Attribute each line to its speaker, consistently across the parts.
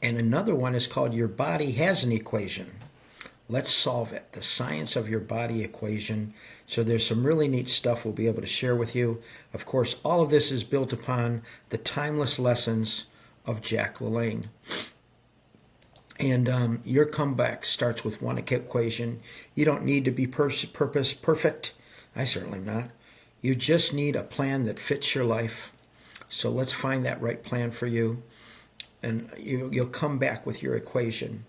Speaker 1: And another one is called Your Body Has an Equation. Let's solve it. The science of your body equation. So there's some really neat stuff we'll be able to share with you. Of course, all of this is built upon the timeless lessons of Jack LaLanne. And your comeback starts with one equation. You don't need to be perfect. I certainly am not. You just need a plan that fits your life. So let's find that right plan for you. And you'll come back with your equation,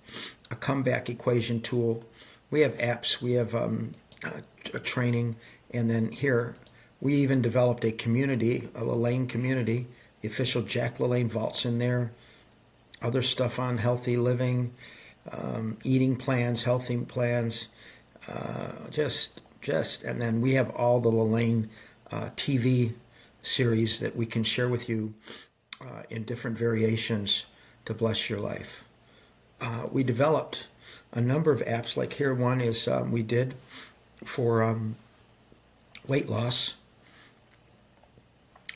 Speaker 1: a comeback equation tool. We have apps, we have a training, and then here we even developed a community, a LaLanne community. The official Jack LaLanne vault's in there. Other stuff on healthy living, eating plans, healthy plans, and then we have all the LaLanne TV series that we can share with you in different variations to bless your life. We developed a number of apps, like here one is we did for weight loss.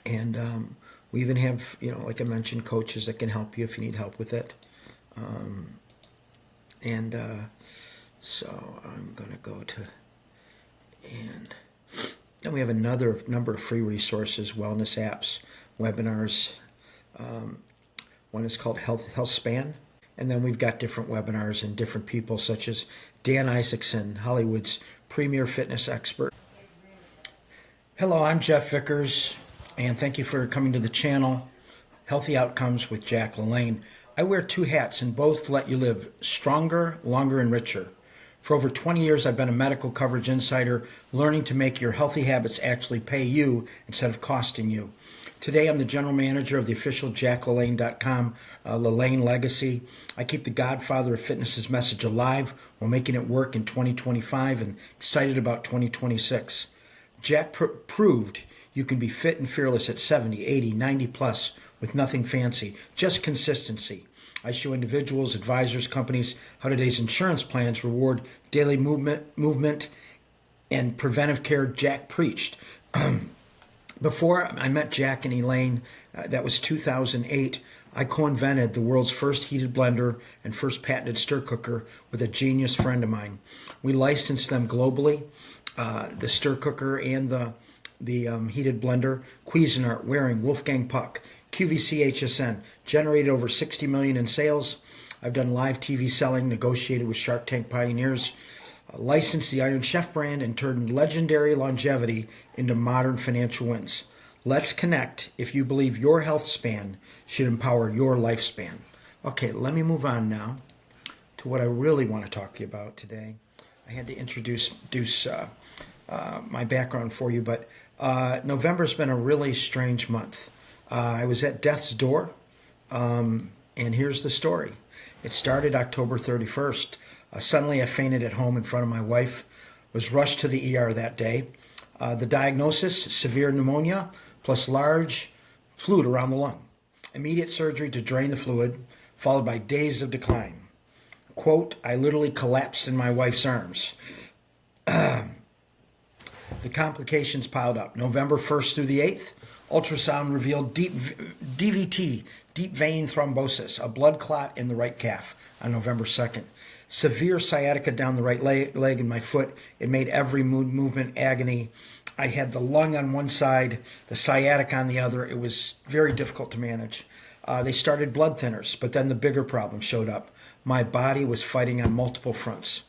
Speaker 1: And we even have, like I mentioned, coaches that can help you if you need help with it. So I'm going to go to, and then we have another number of free resources, wellness apps, webinars. One is called Health Span. And then we've got different webinars and different people such as Dan Isaacson, Hollywood's premier fitness expert. Hello, I'm Jeff Vicars, and thank you for coming to the channel, Healthy Outcomes with Jack LaLanne. I wear two hats, and both let you live stronger, longer, and richer. For over 20 years, I've been a medical coverage insider, learning to make your healthy habits actually pay you instead of costing you. Today, I'm the general manager of the official JackLaLanne.com, LaLanne Legacy. I keep the Godfather of Fitness's message alive while making it work in 2025 and excited about 2026. Jack proved you can be fit and fearless at 70, 80, 90 plus with nothing fancy, just consistency. I show individuals, advisors, companies how today's insurance plans reward daily movement and preventive care Jack preached. Before I met Jack and Elaine, that was 2008, I co-invented the world's first heated blender and first patented stir cooker with a genius friend of mine. We licensed them globally, the stir cooker and the heated blender. Cuisinart, Waring, Wolfgang Puck, QVC HSN, generated over 60 million in sales. I've done live TV selling, negotiated with Shark Tank pioneers, licensed the Iron Chef brand, and turned legendary longevity into modern financial wins. Let's connect if you believe your health span should empower your lifespan. Okay, let me move on now to what I really want to talk to you about today. I had to introduce my background for you, but November's been a really strange month. I was at death's door, and here's the story. It started October 31st. Suddenly I fainted at home in front of my wife, was rushed to the ER that day. The diagnosis, severe pneumonia plus large fluid around the lung. Immediate surgery to drain the fluid, followed by days of decline. Quote, I literally collapsed in my wife's arms. The complications piled up. November 1st through the 8th, ultrasound revealed DVT, deep vein thrombosis, a blood clot in the right calf on November 2nd. Severe sciatica down the right leg and my foot. It made every movement agony. I had the lung on one side, the sciatica on the other. It was very difficult to manage. They started blood thinners, but then the bigger problem showed up. My body was fighting on multiple fronts.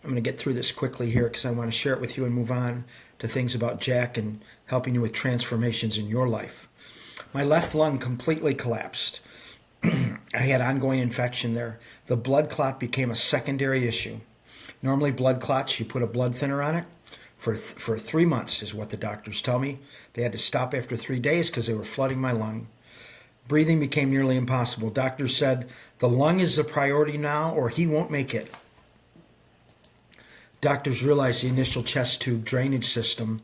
Speaker 1: I'm going to get through this quickly here because I want to share it with you and move on to things about Jack and helping you with transformations in your life. My left lung completely collapsed. I had ongoing infection there. The blood clot became a secondary issue. Normally blood clots, you put a blood thinner on it for 3 months is what the doctors tell me. They had to stop after 3 days because they were flooding my lung. Breathing became nearly impossible. Doctors said, the lung is the priority now or he won't make it. Doctors realized the initial chest tube drainage system,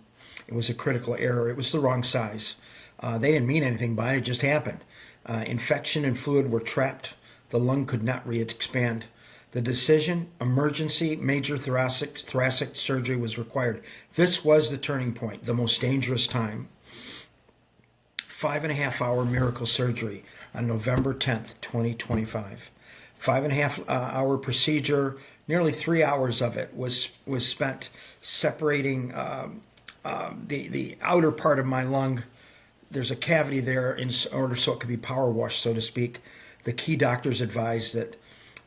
Speaker 1: it was a critical error. It was the wrong size. They didn't mean anything by it. It just happened. Infection and fluid were trapped. The lung could not re-expand. The decision, emergency, major thoracic surgery was required. This was the turning point, the most dangerous time. 5.5-hour miracle surgery. on November 10th, 2025. 5.5 hour procedure. Nearly 3 hours of it was spent separating the outer part of my lung. There's a cavity there in order so it could be power washed, so to speak. The key doctors advised that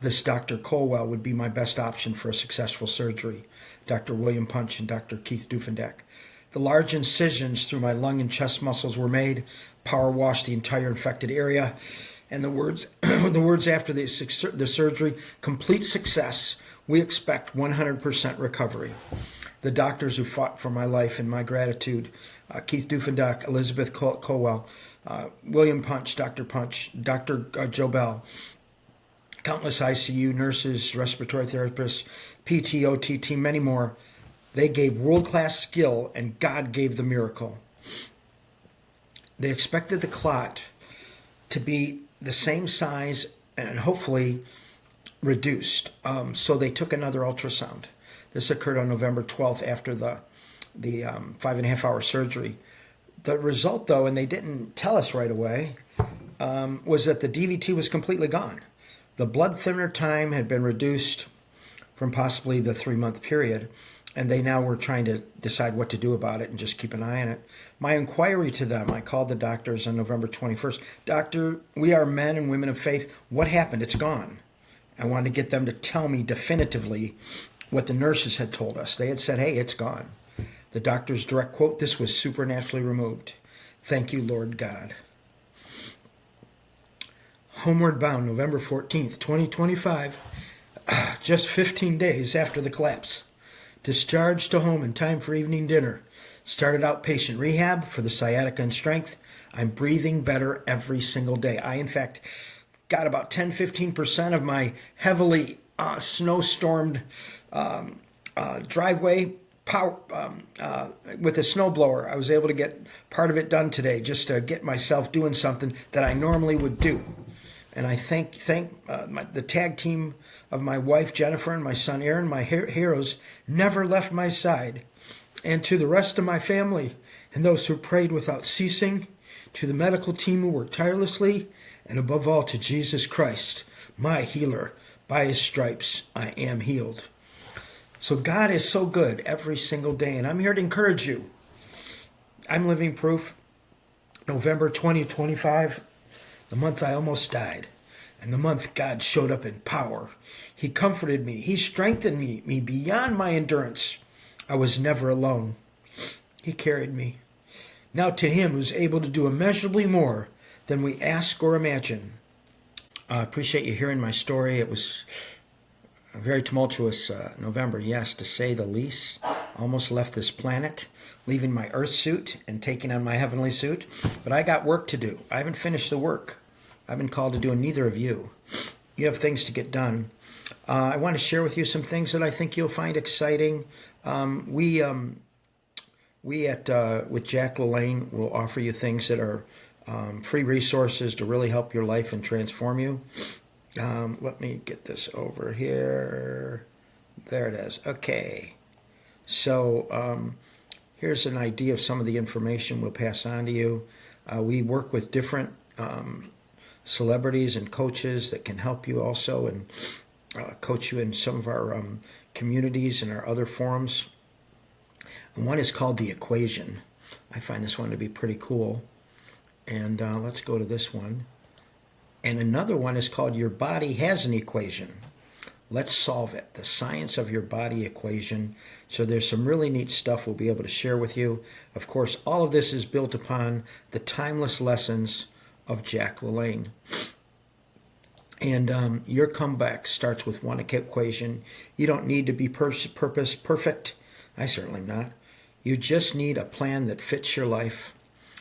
Speaker 1: this Dr. Colwell would be my best option for a successful surgery. Dr. William Punch and Dr. Keith Dufendak. The large incisions through my lung and chest muscles were made, power washed the entire infected area, and the words after the surgery: complete success. We expect 100% recovery. The doctors who fought for my life and my gratitude: Keith Dufendak, Elizabeth Colwell, William Punch, Dr. Joe Bell, countless ICU nurses, respiratory therapists, PT, OT, many more. They gave world-class skill, and God gave the miracle. They expected the clot to be the same size and hopefully reduced. So they took another ultrasound. This occurred on November 12th after the 5.5 hour surgery. The result, though, and they didn't tell us right away, was that the DVT was completely gone. The blood thinner time had been reduced from possibly the 3-month period, and they now were trying to decide what to do about it and just keep an eye on it. My inquiry to them, I called the doctors on November 21st. Doctor, we are men and women of faith. What happened? It's gone. I wanted to get them to tell me definitively what the nurses had told us. They had said, hey, it's gone. The doctor's direct quote: this was supernaturally removed. Thank you, Lord God. Homeward bound, November 14th, 2025, just 15 days after the collapse. Discharged to home in time for evening dinner. Started outpatient rehab for the sciatica and strength. I'm breathing better every single day. I, in fact, got about 10-15% of my heavily snowstormed driveway power with a snowblower. I was able to get part of it done today just to get myself doing something that I normally would do. And I thank the tag team of my wife, Jennifer, and my son, Aaron, my heroes, never left my side. And to the rest of my family and those who prayed without ceasing, to the medical team who worked tirelessly, and above all to Jesus Christ, my healer. By his stripes, I am healed. So God is so good every single day, and I'm here to encourage you. I'm living proof. November 2025. The month I almost died, and the month God showed up in power. He comforted me. He strengthened me beyond my endurance. I was never alone. He carried me. Now to him who's able to do immeasurably more than we ask or imagine. I appreciate you hearing my story. It was a very tumultuous November, yes, to say the least. Almost left this planet, leaving my earth suit and taking on my heavenly suit. But I got work to do. I haven't finished the work. I've been called to do, and neither of you. You have things to get done. I want to share with you some things that I think you'll find exciting. We with Jack LaLanne will offer you things that are free resources to really help your life and transform you. Let me get this over here. There it is. Okay. So here's an idea of some of the information we'll pass on to you. We work with different celebrities and coaches that can help you also and coach you in some of our communities and our other forums. And one is called The Equation. I find this one to be pretty cool. And let's go to this one. And another one is called Your Body Has an Equation. Let's solve it. The science of your body equation. So there's some really neat stuff we'll be able to share with you. Of course, all of this is built upon the timeless lessons of Jack LaLanne. And your comeback starts with one equation. You don't need to be perfect. I certainly am not. You just need a plan that fits your life.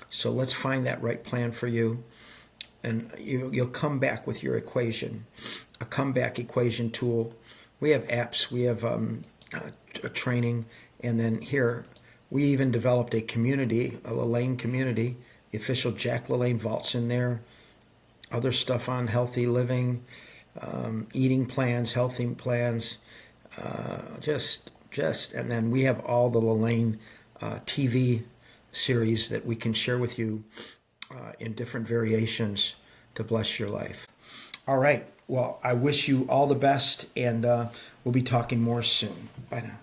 Speaker 1: So let's find that right plan for you. And you'll come back with your equation, a comeback equation tool. We have apps. We have a training. And then here, we even developed a community, a LaLanne community. The official Jack LaLanne vault's in there. Other stuff on healthy living, eating plans, healthy plans, and then we have all the LaLanne TV series that we can share with you in different variations to bless your life. All right. Well, I wish you all the best, and we'll be talking more soon. Bye now.